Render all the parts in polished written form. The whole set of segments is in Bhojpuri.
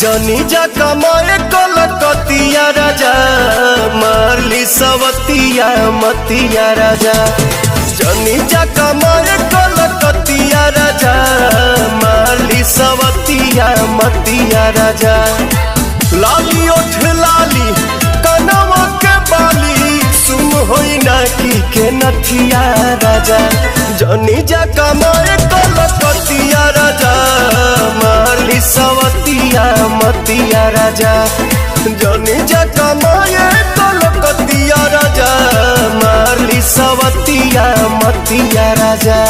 जनी जा कमाए कलकतिया राजा, मारली सवतिया मतिया राजा। जनी जा कमाए कलकतिया राजा, मारली सवतिया मतिया राजा। लाली ओठ लाली कनवा के बाली, सुन होई ना के नथिया राजा। जनी जा कमाए कलकतिया राजा, मारली सवतिया मतिया राजा। जनी जा कमाए कलकतिया राजा, मारली सवतिया मतिया राजा।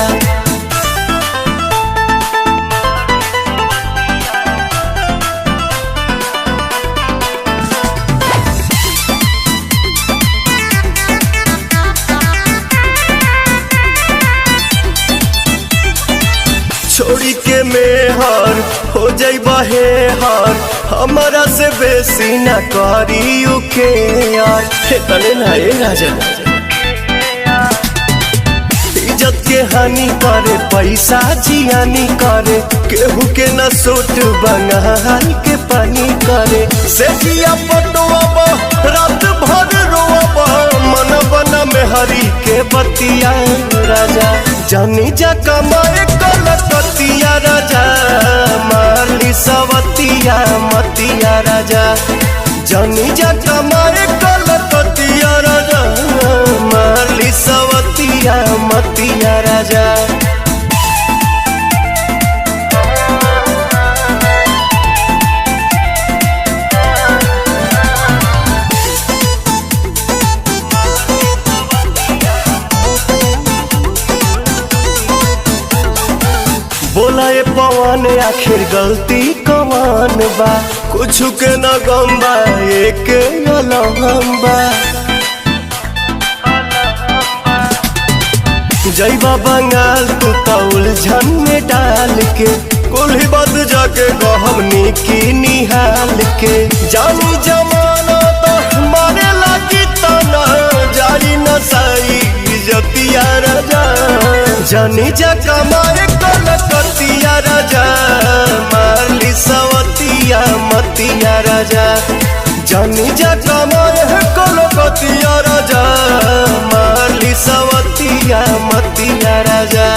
छोड़ी के मेहर हो जाई बहे हर, हमारा से बेसी ना करी के यार। तने ना ए राजा, इज्जत के हानि करे, पैसा जियानी करे, केहू के न सोट बंगाल के पानी करे। से जिया पटोब रात भर रोब, मन बना में हरी के बतिया राजा। जनी जा कमाए कलकतिया राजा, मारली सवतिया मतिया राजा। जनी जा कमाए कलकतिया राजा, मारली सवतिया मतिया राजा। बोला ये पवन आखिर गलती कौन बा, कुछ के न गम बा, एक लम्बा। जैबा बंगाल तू तो उलझन में डाल के, कुल्ही बद जाके गहमनी की निहाल के। जानी जमाना तो मारे लगी तना, जारी न साई जतिया राजा। जनी जा कमाए कलकतिया राजा, मारली सवतिया मतिया राजा। जनी जा कमाए कलकतिया राजा, मारली सवतिया मतिया राजा।